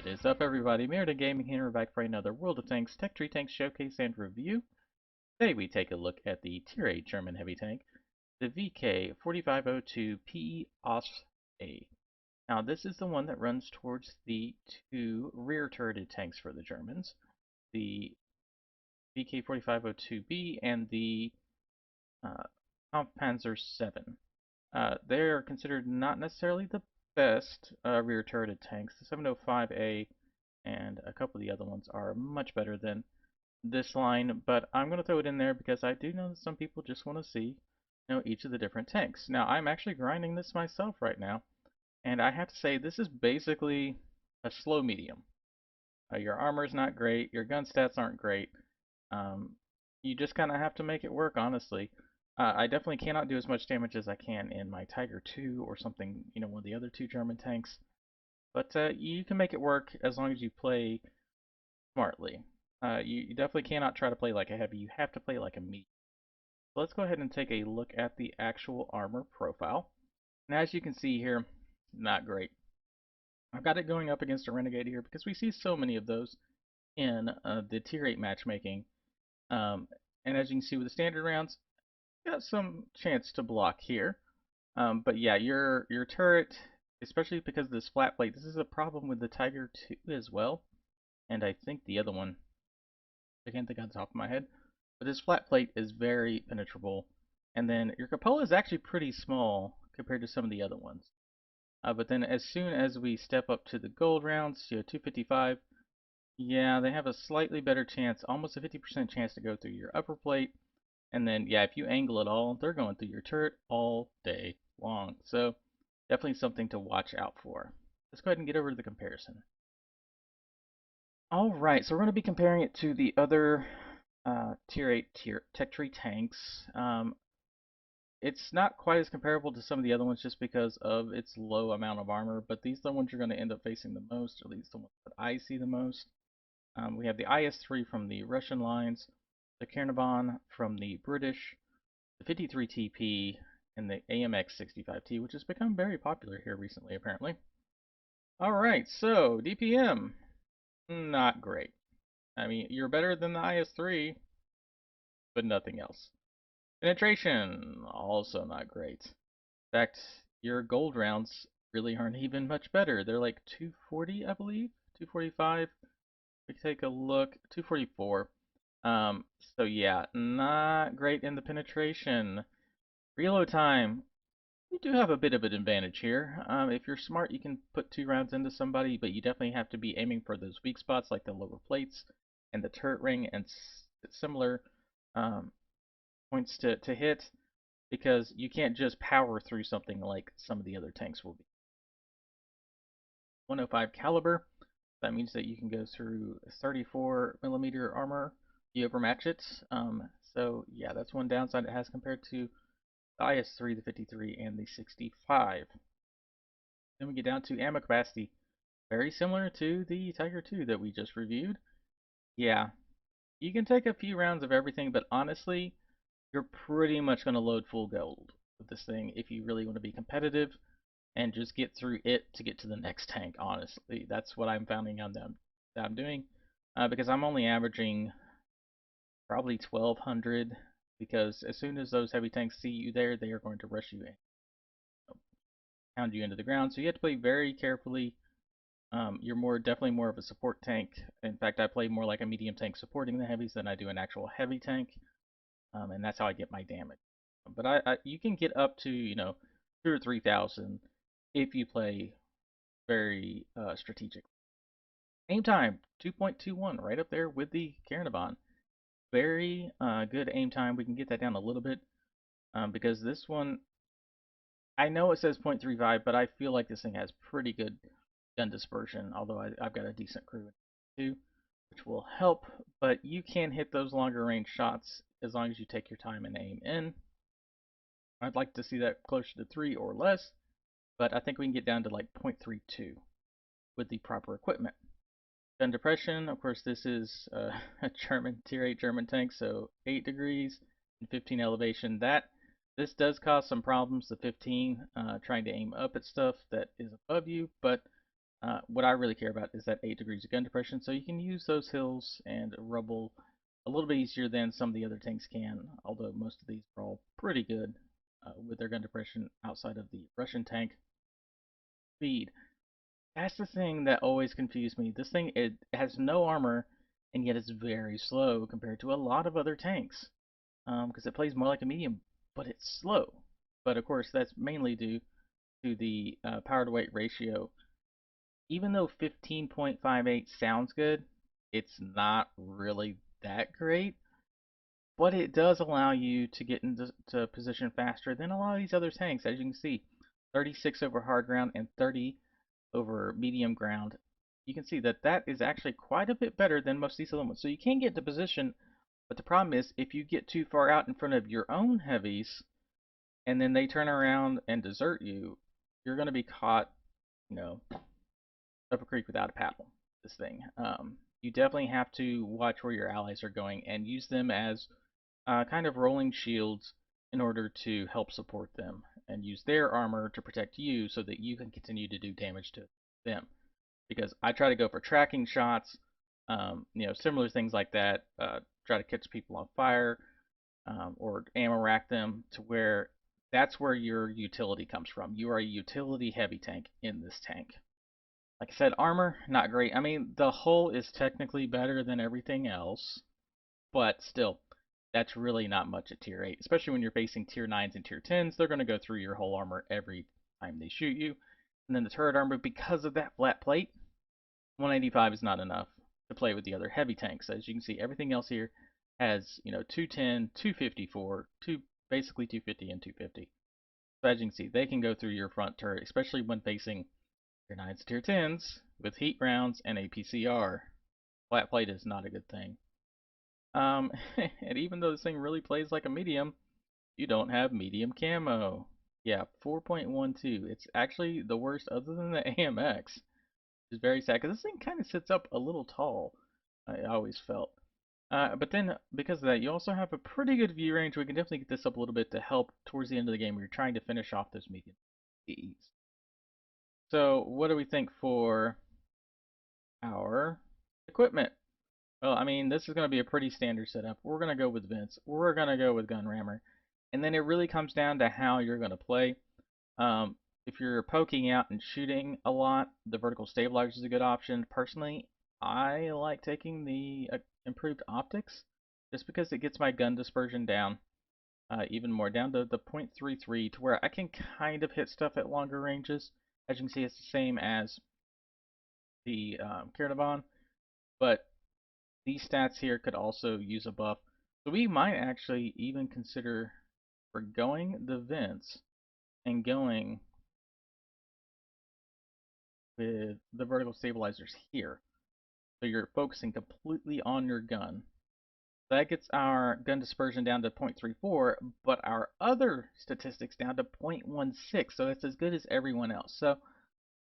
What is up, everybody? Merida Gaming here, back for another World of Tanks Tech Tree Tanks Showcase and Review. Today we take a look at the Tier 8 German heavy tank, the VK4502 PE-A. Now this is the one that runs towards the two rear turreted tanks for the Germans, the VK4502B and the Kampfpanzer 7. They are considered not necessarily the best rear turreted tanks. The 705A and a couple of the other ones are much better than this line, but I'm going to throw it in there because I do know that some people just want to see, each of the different tanks. Now, I'm actually grinding this myself right now, and I have to say this is basically a slow medium. Your armor's not great, your gun stats aren't great. You just kind of have to make it work, honestly. I definitely cannot do as much damage as I can in my Tiger II or something, one of the other two German tanks. But you can make it work as long as you play smartly. You definitely cannot try to play like a heavy. You have to play like a medium. So let's go ahead and take a look at the actual armor profile. And as you can see here, not great. I've got it going up against a Renegade here because we see so many of those in the Tier 8 matchmaking. And as you can see with the standard rounds, got some chance to block here. But yeah, your turret, especially because of this flat plate, this is a problem with the Tiger II as well. And I think the other one, I can't think on the top of my head, but this flat plate is very penetrable. And then your cupola is actually pretty small compared to some of the other ones. But then as soon as we step up to the gold rounds, 255, yeah, they have a slightly better chance, almost a 50% chance to go through your upper plate. And then, yeah, if you angle it all, they're going through your turret all day long. So definitely something to watch out for. Let's go ahead and get over to the comparison. All right, so we're going to be comparing it to the other Tier 8 Tech Tree tanks. It's not quite as comparable to some of the other ones just because of its low amount of armor, but these are the ones you're going to end up facing the most, or at least the ones that I see the most. We have the IS-3 from the Russian lines, the Carnarvon from the British, the 53 TP, and the AMX 65T, which has become very popular here recently, apparently. Alright, so DPM, not great. I mean, you're better than the IS-3, but nothing else. Penetration, also not great. In fact, your gold rounds really aren't even much better. They're like 240, I believe, 245. We take a look, 244. So yeah, not great in the penetration. Reload time, you do have a bit of an advantage here. If you're smart, you can put 2 rounds into somebody, but you definitely have to be aiming for those weak spots like the lower plates and the turret ring and similar points to hit, because you can't just power through something like some of the other tanks will be. 105 caliber, that means that you can go through 34mm armor. You overmatch it. So yeah, that's one downside it has compared to the IS-3, the 53, and the 65. Then we get down to ammo capacity. Very similar to the Tiger II that we just reviewed. Yeah, you can take a few rounds of everything, but honestly, you're pretty much going to load full gold with this thing if you really want to be competitive and just get through it to get to the next tank, honestly. That's what I'm finding on them that I'm doing, because I'm only averaging probably 1200, because as soon as those heavy tanks see you there, they are going to rush you in, pound you into the ground. So you have to play very carefully. You're definitely more of a support tank. In fact, I play more like a medium tank supporting the heavies than I do an actual heavy tank, and that's how I get my damage. But you can get up to 2 or 3,000 if you play very strategic. Aim time 2.21, right up there with the Carnarvon. Very good aim time. We can get that down a little bit because this one, I know it says 0.35, but I feel like this thing has pretty good gun dispersion, although I've got a decent crew too, which will help. But you can hit those longer range shots as long as you take your time and aim in. I'd like to see that closer to 3 or less, but I think we can get down to like 0.32 with the proper equipment. Gun depression, of course, this is a German Tier 8 German tank, so 8 degrees and 15 elevation. This does cause some problems, the 15, trying to aim up at stuff that is above you, but What I really care about is that 8 degrees of gun depression, so you can use those hills and rubble a little bit easier than some of the other tanks can, although most of these are all pretty good with their gun depression outside of the Russian tank speed. That's the thing that always confused me. This thing, it has no armor, and yet it's very slow compared to a lot of other tanks, because it plays more like a medium, but it's slow. But of course, that's mainly due to the power to weight ratio. Even though 15.58 sounds good, it's not really that great, but it does allow you to get into position faster than a lot of these other tanks. As you can see, 36 over hard ground and 30 over medium ground. You can see that that is actually quite a bit better than most of these other ones. So you can get into position, but the problem is if you get too far out in front of your own heavies and then they turn around and desert you, you're going to be caught, you know, up a creek without a paddle. This thing. You definitely have to watch where your allies are going and use them as kind of rolling shields in order to help support them and use their armor to protect you so that you can continue to do damage to them. Because I try to go for tracking shots, similar things like that. Try to catch people on fire or ammo rack them to where that's where your utility comes from. You are a utility heavy tank in this tank. Like I said, armor, not great. I mean, the hull is technically better than everything else, but still, that's really not much at tier 8, especially when you're facing tier 9s and tier 10s. They're going to go through your whole armor every time they shoot you. And then the turret armor, because of that flat plate, 185 is not enough to play with the other heavy tanks. As you can see, everything else here has, 210, 254, basically 250 and 250. So as you can see, they can go through your front turret, especially when facing tier 9s, tier 10s with heat rounds and a PCR. Flat plate is not a good thing. And even though this thing really plays like a medium, you don't have medium camo. Yeah, 4.12. It's actually the worst other than the AMX. Which is very sad because this thing kind of sits up a little tall. I always felt. But then, because of that, you also have a pretty good view range. We can definitely get this up a little bit to help towards the end of the game where you're trying to finish off those medium speeds. So, what do we think for our equipment? Well, I mean, this is going to be a pretty standard setup. We're going to go with Vince. We're going to go with Gun Rammer. And then it really comes down to how you're going to play. If you're poking out and shooting a lot, the vertical stabilizer is a good option. Personally, I like taking the improved optics just because it gets my gun dispersion down even more, down to the 0.33 to where I can kind of hit stuff at longer ranges. As you can see, it's the same as the Caravan, but these stats here could also use a buff. So we might actually even consider forgoing the vents and going with the vertical stabilizers here. So you're focusing completely on your gun. That gets our gun dispersion down to 0.34, but our other statistics down to 0.16, so that's as good as everyone else. So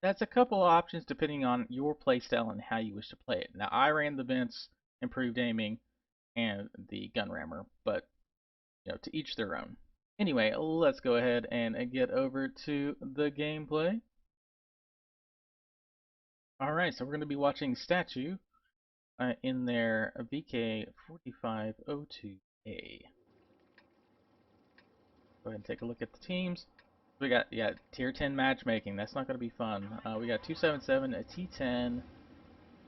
that's a couple of options depending on your playstyle and how you wish to play it. Now I ran the vents, improved aiming, and the gun rammer, but to each their own. Anyway, let's go ahead and get over to the gameplay. Alright, so we're going to be watching Statue in their VK4502A. Go ahead and take a look at the teams. We got, tier 10 matchmaking. That's not going to be fun. We got 277, a T10.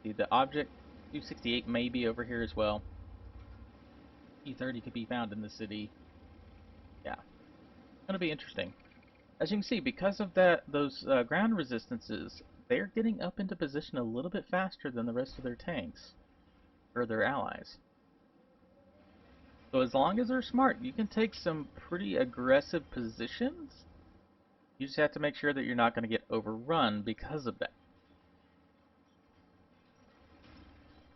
The object 268 may be over here as well. T30 could be found in the city. Yeah, going to be interesting. As you can see, because of those ground resistances, they're getting up into position a little bit faster than the rest of their tanks, or their allies. So as long as they're smart, you can take some pretty aggressive positions. You just have to make sure that you're not going to get overrun because of that.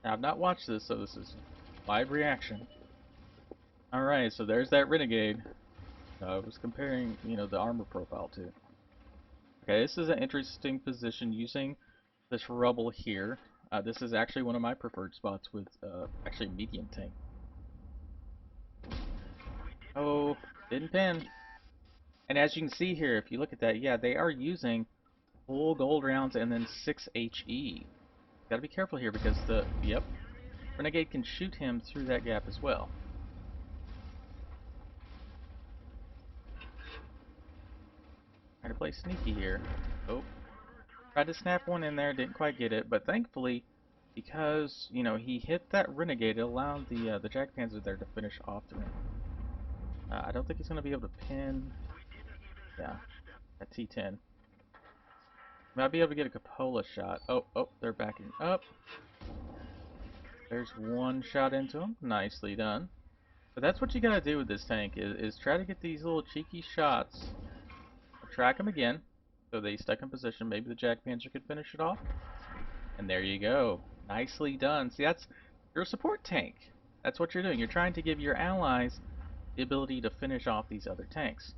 Now, I've not watched this, so this is live reaction. Alright, so there's that Renegade. I was comparing, the armor profile to. Okay, this is an interesting position using this rubble here. This is actually one of my preferred spots with actually medium tank. Oh, didn't pin. And as you can see here, if you look at that, yeah, they are using full gold rounds and then 6 HE. Gotta be careful here because yep, Renegade can shoot him through that gap as well. Try to play sneaky here. Oh, tried to snap one in there, didn't quite get it, but thankfully, because you know he hit that Renegade, it allowed the Jack Panzer there to finish off the Renegade. I don't think he's gonna be able to pin. Yeah, at T10. Might be able to get a cupola shot. Oh, oh, they're backing up. There's one shot into him. Nicely done. But that's what you gotta do with this tank, is try to get these little cheeky shots. Track them again, so they stuck in position. Maybe the Jack Panzer could finish it off. And there you go. Nicely done. See, that's your support tank. That's what you're doing. You're trying to give your allies the ability to finish off these other tanks.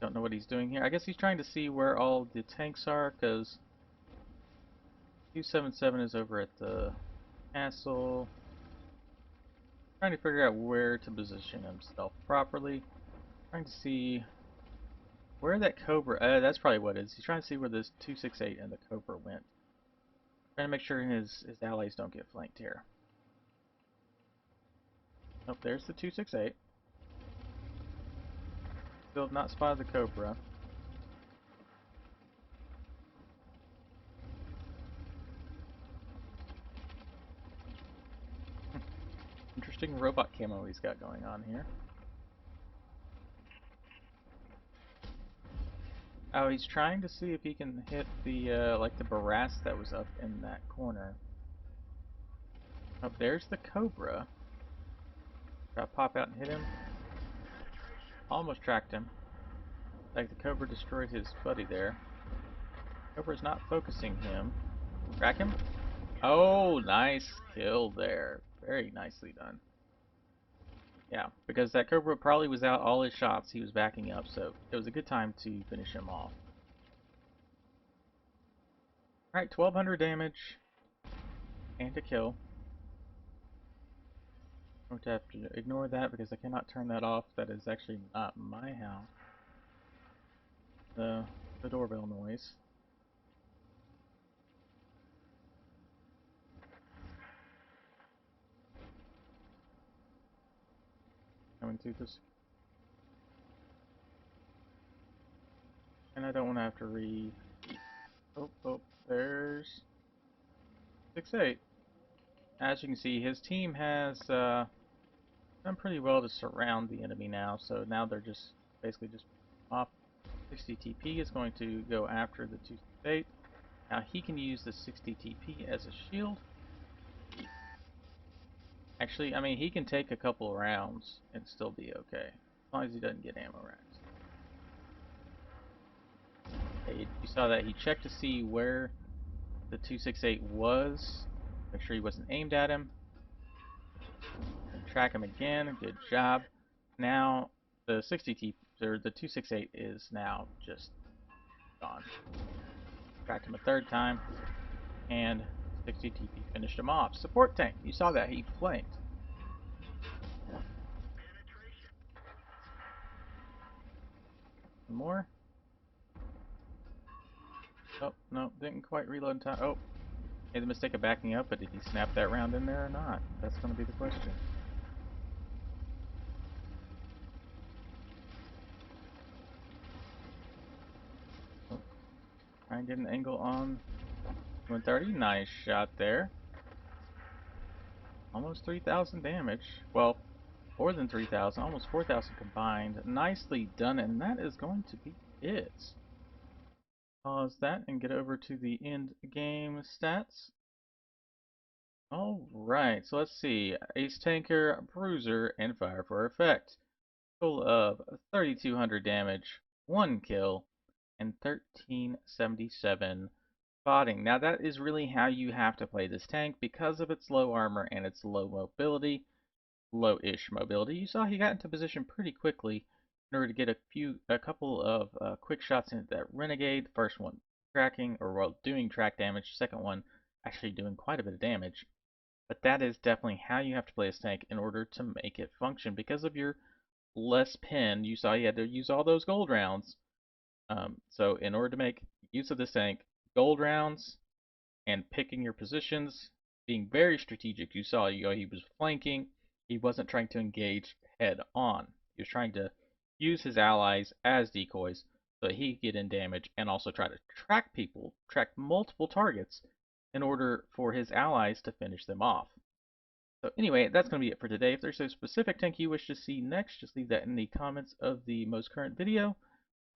Don't know what he's doing here. I guess he's trying to see where all the tanks are, because 277 is over at the castle. Trying to figure out where to position himself properly. Trying to see where that Cobra... that's probably what it is. He's trying to see where this 268 and the Cobra went. Trying to make sure his allies don't get flanked here. Oh, there's the 268. Still have not spotted the Cobra. Interesting robot camo he's got going on here. Oh, he's trying to see if he can hit the, like the Barras that was up in that corner. Oh, there's the Cobra. Got to pop out and hit him. Almost tracked him. Like the Cobra destroyed his buddy there. Cobra's not focusing him. Track him. Oh, nice kill there. Very nicely done. Yeah, because that Cobra probably was out all his shots. He was backing up, so it was a good time to finish him off. Alright, 1200 damage and a kill. I'm going to have to ignore that because I cannot turn that off. That is actually not my house. The doorbell noise. Coming through this. And I don't want to have to re... Oh, oh, there's 6-8. As you can see, his team has done pretty well to surround the enemy now, so now they're just basically just off. 60 TP is going to go after the 268. Now he can use the 60 TP as a shield. Actually, I mean, he can take a couple rounds and still be okay, as long as he doesn't get ammo racks. Okay, you saw that he checked to see where the 268 was, make sure he wasn't aimed at him, and track him again. Good job. Now the 60 TP, or the 268 is now just gone. Tracked him a third time, and 60 TP finished him off. Support tank, you saw that he flanked. One more. Oh, no, didn't quite reload in time. Oh, made the mistake of backing up, but did he snap that round in there or not? That's going to be the question. Oh, try and get an angle on 130. Nice shot there. Almost 3,000 damage. Well, more than 3,000, almost 4,000 combined. Nicely done, and that is going to be it. Pause that and get over to the end game stats. Alright, so let's see. Ace Tanker, Bruiser, and Fire for Effect. Total of 3,200 damage, 1 kill, and 1377 spotting. Now that is really how you have to play this tank because of its low armor and its low mobility. Low-ish mobility. You saw he got into position pretty quickly in order to get a couple of quick shots into that Renegade. First one tracking, or well, doing track damage. Second one actually doing quite a bit of damage. But that is definitely how you have to play this tank in order to make it function. Because of your less pen, you saw you had to use all those gold rounds. So in order to make use of this tank, gold rounds and picking your positions, being very strategic. You saw he was flanking. He wasn't trying to engage head on. He was trying to use his allies as decoys so that he could get in damage and also try to track people, track multiple targets in order for his allies to finish them off. So anyway, that's going to be it for today. If there's a specific tank you wish to see next, just leave that in the comments of the most current video.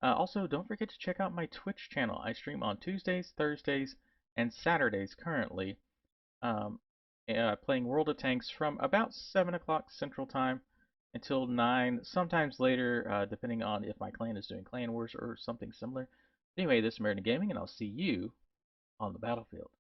Also, don't forget to check out my Twitch channel. I stream on Tuesdays, Thursdays, and Saturdays currently, um, playing World of Tanks from about 7 o'clock Central Time until 9, sometimes later, depending on if my clan is doing Clan Wars or something similar. Anyway, this is American Gaming, and I'll see you on the battlefield.